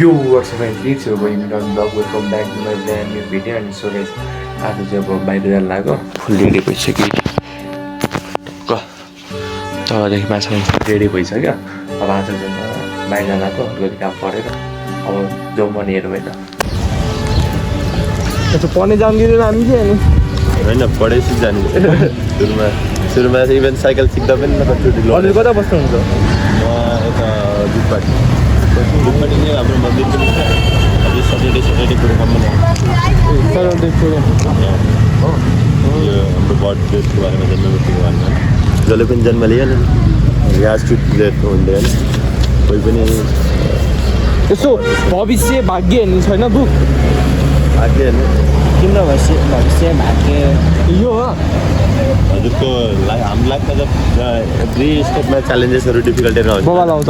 Yo, what's up friends? It's your boy Milan Vlog. Welcome back to my brand new video. And so guys, आज चाहिँ अब बाहिर जान लाग्यो फुल ready भइसक्यो टक्क तलदेखि माछा रेडी भइसक्यो अब आज चाहिँ बाहिर जान लाग्यो अलिकति काम परेर अब जाउँ भने हेरौँ होइन पढ्ने जानु दिँदैन हामी चाहिँ होइन पढेपछि जानु सुरुमा चाहिँ इभेन साइकल सिक्दा पनि कतिचोटि हजुर कता बस्नुहुन्छ यता जुटपाटी चाहिँ हाम्रो मन्दिर पनि छ अझै सटरडे प्रोग्राम पनि यो हाम्रो बर्थ डेटको बारेमा जन्मेको बारेमा जसले पनि जन्म लियो नि ग्रास रुट प्लेट हुँदैन कोही पनि यसो भविष्य भाग्य हेर्नु छैन बुक भाग्य हेर्नु तिम्रो भविष्य भाग्य यो हो हजुरको हाम्रो लाइफमा त एभ्री स्टेपमा च्यालेन्जेसहरू डिफिकल्टीहरू आउँछ मोबाइल आउँछ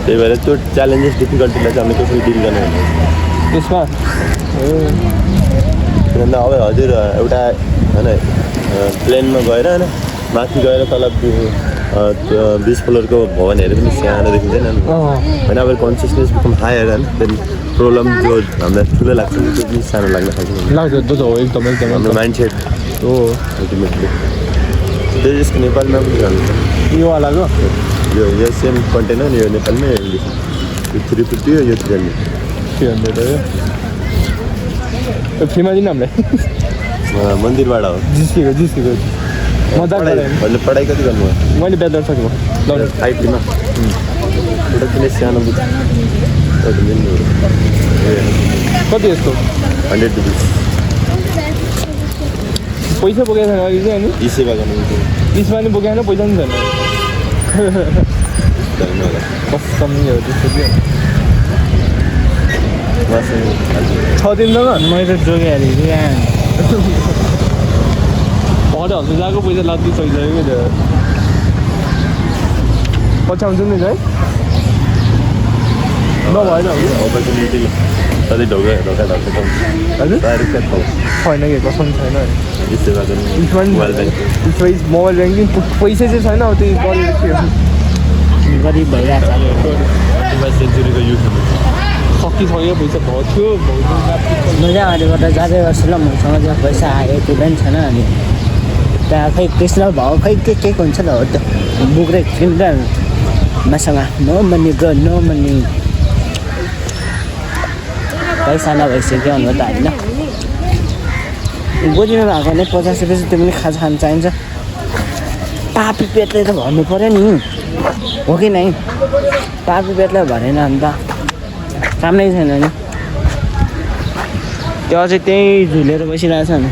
त्यही भएर त्यो च्यालेन्जेस डिफिकल्टीलाई चाहिँ हामीले कसरी डिल गर्ने त्यसमा किनभने अब हजुर एउटा होइन प्लेनमा गएर होइन माथि गएर तल 20 फ्लोरको भवनहरू पनि सानो देखिँदैन होइन अब कन्सियसनेस बिकम हायर होइन देन प्रब्लम जो हामीलाई ठुलो लाग्छ त्यो पनि सानो लाग्न लाग्छ त्यो त हो एकदम हाम्रो माइन्ड सेट हो अल्टिमेटली त्यो जसको नेपालमा पनि जान्छ यो वालाको यो सेम कन्टेनर यो नेपालमै यो 350 हो यो 300 यो फ्रीमा दिनु हामीलाई मन्दिरबाट हो जिस्कीको मजा हजुर पढाइ कति गर्नुभयो मैले बेदर सकेको आइटीमा एउटा किन सानो बुक कति यस्तो 100 रुपिस पैसा बोकेको छैन अघि चाहिँ अनि यी सेवा गर्नु त्यसमा नि बोकेको पैसा पनि छैन कस्तो नि हो त्यस्तो के 6 दिन न मैले जोगिहालेँ भरे हस्पिटलको पैसा लाग्दै सकिसक्यो त्यो पछ्याउँछु नि है नभएन अपर्च्युनिटी सधैँ ढोका हजुर छैन कि कसम छैन यी सेवा गर्नु मोबाइल ब्याङ्किङ पैसा चाहिँ छैन अब त्यही गरेर गरिब भइरहेको सेन्चुरीको युथ सकिसक्यो पैसा भएको थियो मजा अगाडिबाट जाँदै गर्छु ल मसँग चाहिँ पैसा आयो त्यो पनि छैन अनि त्यहाँ खै त्यसलाई भाउ खै के हुन्छ त हो त्यो बुक र किन्दा मसँग no money bro no money पैसा नभइसक्यो अन्त त होइन गोजीमा भएको नै 50 रुपियाँ त्यो पनि खाजा खानु चाहिन्छ पापी पेटले त भर्नु पऱ्यो नि हो कि नै पापी पेटलाई भरेन अन्त काम नै छैन नि त्यो अझै त्यही झुलेर बसिरहेछ नि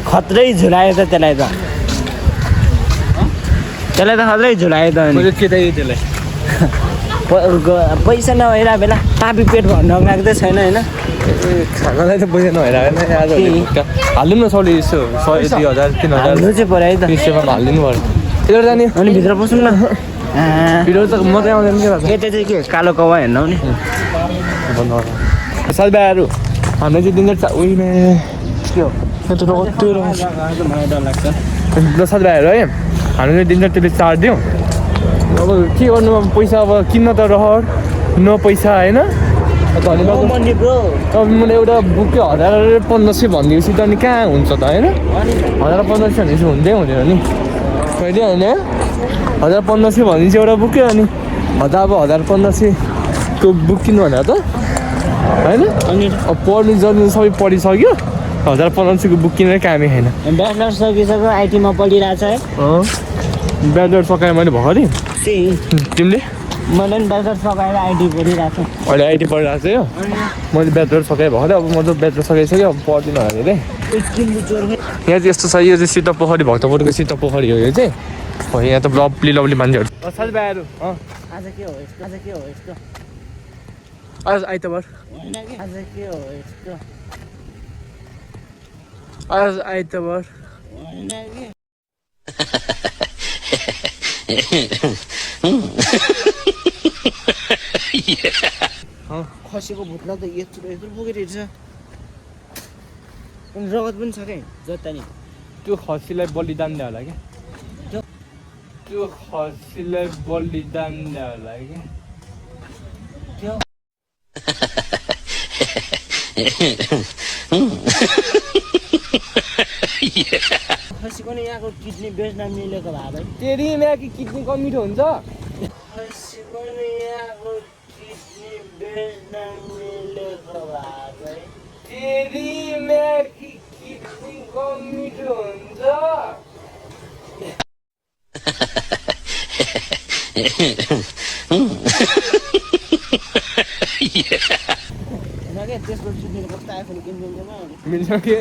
खत्रै झुलायो त त्यसलाई त खत्रै झुलायो त अनि त्यसलाई पैसा नभएर बेला पापी पेट भर्न लाग्दै छैन होइन खानालाई त पैसा नभएर आज हालिदिउँ न सौले यसो 100 2000 3000 हाल्नु चाहिँ पऱ्यो है त त्यसमा हालिदिनु पर्यो त्यही जाने अनि भित्र पसौँ न भिडियो त मात्रै आउँदैन के भन्छ यता चाहिँ के कालो कौवा हेर्नु नि साथीभाइहरू हामीले चाहिँ दिन्छ उहिले के हो मलाई डर लाग्छ ल साथीभाइहरू है हामीले दिन्छ त्यसले चार्ज दिउँ अब के गर्नु अब पैसा अब किन्न त रहर न पैसा होइन धन्यवाद अब मैले एउटा बुकै 1500 भनिदिएपछि त अनि कहाँ हुन्छ त होइन 1500 भनेपछि हुँदै हुँदैन नि कहिले होइन 1500 भनिदिन्छ एउटा बुकै अनि अब 1500 को बुक किन्नु भनेर त होइन अनि अब पढ्नु जन्नु सबै पढिसक्यो 1500 को बुक किनेर कामै छैन ब्याचलर सकिसक्यो आइटीमा पढिरहेछ है ब्याचलर सकाएँ मैले भर्खरै तिमीले मैले पनि ब्याचलर सकाएर आइटी पढिरहेको छु अहिले आइटी पढिरहेको छु यो मैले ब्याचलर सकाएँ भर्खरै अब म त ब्याचलर सकाइसक्यो अब पढ्दिनँ अरे यहाँ चाहिँ यस्तो छ यो चाहिँ सीता पोखरी भक्तपुरको सीता पोखरी हो यो चाहिँ हो यहाँ त लभली मान्छेहरू साथीभाइहरू आज के हो यस्तो आज आइतबार आज के हो यस्तो आज आइतबार खसीको भुत्ला त यत्रो यत्रो पुगिरहेछ अनि रगत पनि छ क्या जता नि त्यो खसीलाई बलिदान दियो होला क्या त्यो खसीलाई बलिदान दियो होला क्या त्यो खसीको नि यहाँको किडनी बेच्न मिलेको भए भाइ तेरी म्याकी किडनी कम मिठो हुन्छ खसीको नि यहाँको किडनी बेच्न मिलेको भए भाइ तेरी म्याकी किडनी कम मिठो हुन्छ त्यसको किडनी कस्तो आइफोन किनिदिँदैन मिल्छ के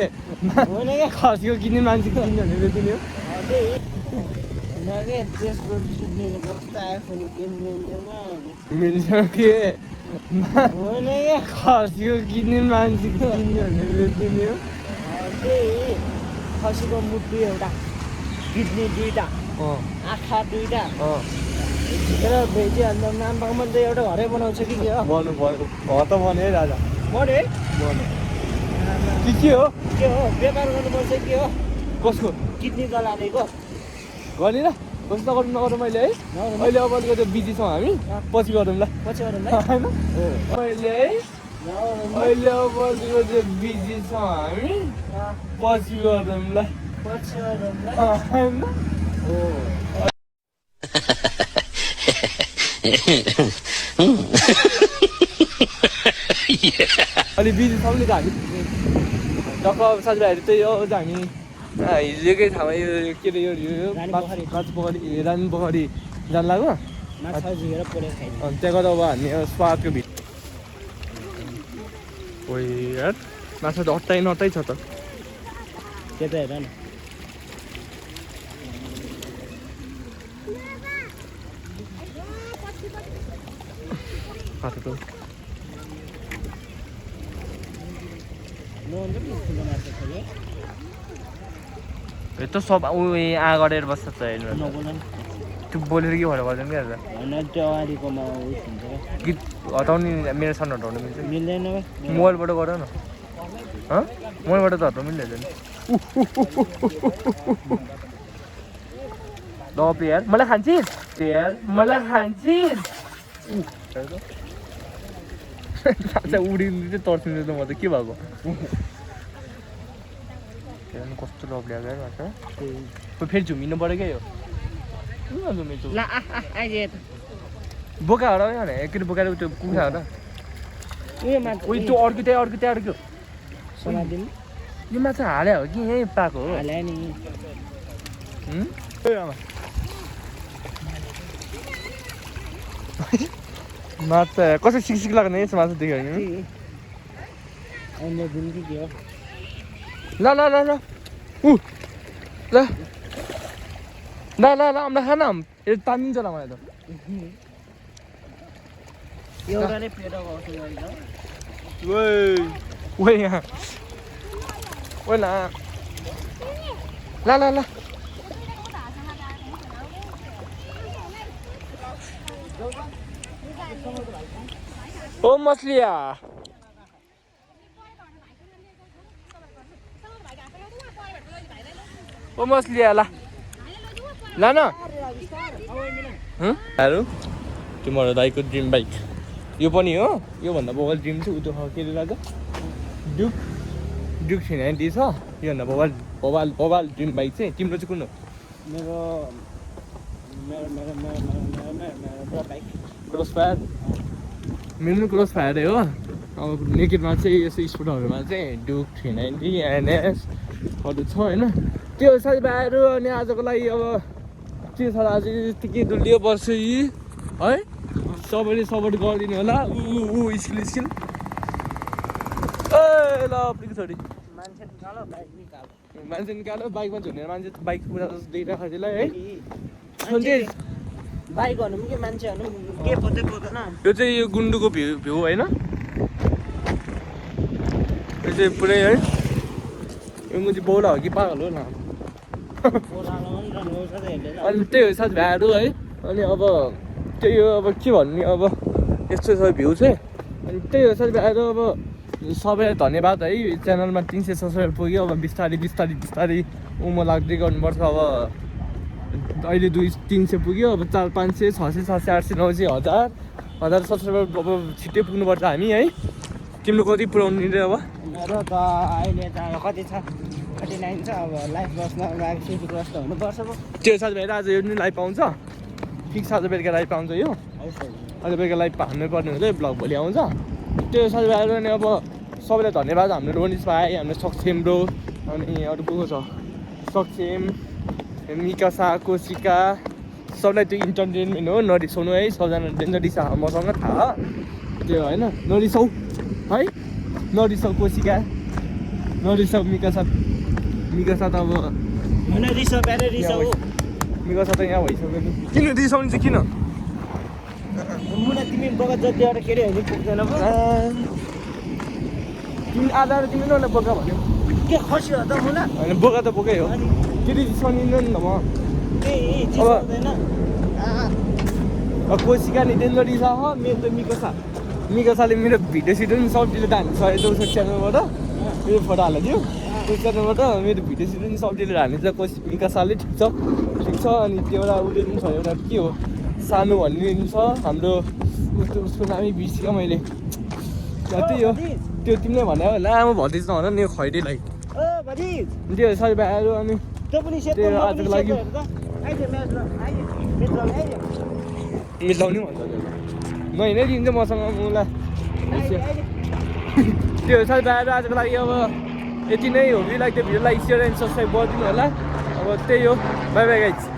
होइन क्या खसीको किडनी मान्छेको किन्ने भनेर दिने हो त्यही त्यसको किडनी कस्तो आइफोन किनिदिँदैन मिल्छ के होइन क्या खसीको किडनी मान्छेको किन्ने भनेर दिने हो त्यही खसीको मुटु एउटा किडनी दुईवटा आँखा दुईवटा झिकेर भेजी अन्त नाम्बाङमा त एउटा घरै बनाउँछ कि के हो भन्नु पर्यो त भने है राजा बढ्यो है के हो के हो व्यापार गर्नुपर्छ के हो कसको किडनी गलालेको गर्ने र कस्तो नगरौँ नगरौँ मैले है अहिले अब अलिकति बिजी छौँ हामी पछि गरौँ ल पछि गरौँ है होइन अहिले है अहिले अब अलिकति बिजी छौँ हामी पछि गरौँ ल पछि गरौँ ल होइन अलि बिजी छौँ नि त हामी टक्क साथीभाइहरू त्यही हो हामी हिजोकै ठाउँमा यो के अरे यो रानी पोखरी जानु लाग्यो माछा झिकेर पोलेर खाइदियो अनि त्यहाँ गर्दा अब हामी स्वादको भित्र ओइ यार माछा त अट्टाइ नट्टाइ छ त त्यो त हेर न काटेको यस्तो सब ऊ आ गरेर बस्छ त हेर्नु नबोल्नु नि त्यो बोलेर के भएर गर्दैन क्या होइन त्यो अगाडिकोमा उस हुन्छ क्या गीत हटाउने मेरो साउन्ड हटाउनु मिल्छ मिल्दैन भाइ मोबाइलबाट गर न मोबाइलबाट त हटाउनु मिल्दैन ल यार मलाई खान्छिस् यार मलाई खान्छिस् उडिनु चाहिँ तर्सिन्छ त म त के भएको कस्तो लभ ल्याएको यार माछा फेरि झुमिनु पऱ्यो क्या यो झुमिन्छु ल आइजे त बोका हरा भने एकचोटि बोकाएर त्यो कुखुरा हरा उयो माछा उयो त्यो अर्को त्यहाँ अर्को समादिनु यो माछा हाल्यो हो कि यहीँ पाएको हो हाल्यो नि माछा कसरी सिक लाग्ने यस्तो माछा देख्यो भने अन्य दिन कि के हो ल ल ल ल ऊ ल ल ल ल आम्ला खान यो तानिन्छ होला मलाई त एउटा नै पेटो गाउँछु ओइ यहाँ ओइ ल ल ल ल ओ मछलिया ओ मछलिया ला ला न तिम्रो दाइको ड्रिम बाइक यो पनि हो योभन्दा बवाल ड्रिम चाहिँ उतो के अरे राजा ड्युक 390 छ योभन्दा बवाल ड्रिम बाइक चाहिँ तिम्रो चाहिँ कुन हो मेरो बाइक क्रस फायर मेरो पनि क्रस फायरै हो अब नेकेडमा चाहिँ यस्तो स्पोर्टहरूमा चाहिँ ड्युक 390 एनएसहरू छ होइन त्यो साथीभाइहरू अनि आजको लागि अब के छ आज यतिकै डुलियो बस्छु यी है सबैले सपोर्ट गरिदिनु होला स्किल ए ल अप्लिक छोरी मान्छे निकालो बाइकमा झुनेर मान्छे बाइक पुरा दुईवटा खर्चीलाई है बाइक भन्नु कि मान्छे भन्नु के पोते पोतेन यो चाहिँ यो गुन्डुको भ्यू होइन यो चाहिँ पुरै है यो मुजी बौला हो कि पागल हो न अनि त्यही हो साथीभाइहरू है अनि अब त्यही हो अब के भन्ने अब यस्तो छ भ्यू चाहिँ अनि त्यही हो साथीभाइहरू अब सबैलाई धन्यवाद है च्यानलमा 300 सब्सक्राइबर पुग्यो अब बिस्तारै उमो लाग्दै गर्नुपर्छ अब अहिले 300 पुग्यो अब 400 500 600 700 800 900 1000 सब्सक्राइबर अब छिट्टै पुग्नुपर्छ हामी है तिम्रो कति पुऱ्याउनु नि अब मेरो त अहिले त कति छ 39 छ अब लाइफ बस्न लागि सिटी क्रस त हुनुपर्छ पो त्यो साथीभाइहरू आज यो नि लाइभ पाउँछ फिक्स आज बेलुका लाइभ पाउँछ यो आज बेलुका लाइभ हान्नुपर्ने हुन्छ ब्लग भोलि आउँछ त्यो साथीभाइहरू अनि अब सबैलाई धन्यवाद हाम्रो रोनिस भाइ हाम्रो सक्षम ब्रो अनि अरू को छ सक्षम मिकासा कोसिका सबलाई त्यो इन्टरटेनमेन्ट हो नरिसाउनु है सबजना डेन्जरिसा मसँग थाहा त्यो होइन नरिसाउ है नरिसाउ कोसिका नरिसाउ मिकासा त अब मिकासा त यहाँ भइसक्यो नि किन रिसाउने चाहिँ किन मुना तिमी बगत जति एउटा केटीहरू पुग्दैन पो तिमी आधा तिमी न बोका भन्यो के खसी हो त मुना होइन बोका त बोकै हो केटी रिसाउनु नि त म अब कोसिका नि डेन्जर रिसा हो मेरो त मिकासाले मेरो भिडियो सिडियो पनि सब डिलिट हाल्नु छ उसको च्यानलबाट मेरो फोटो हालिदियो त्यो च्यानलबाट मेरो भिडियो सिडियो पनि सब डिलिट हाल्ने छ मिकासाले ठिक छ अनि त्यो एउटा उसले पनि छ एउटा के हो सानो भन्ने पनि छ हाम्रो उसको नामै बिर्सियो मैले त्यही हो त्यो तिमीले भने होला म भन्दैछ भन नि यो खैरीलाई त्यो साथीभाइहरू अनि त्यो आजको लागि मिलाउने भन्छ म हिँडै दिन्छु मसँग मुला त्यो साथीभाइहरू आजको लागि अब यति नै हो कि लाइक त्यो भिडियोलाई सेयर एन्ड सब्सक्राइब गरिदिनु होला अब त्यही हो बाई बाई गाइज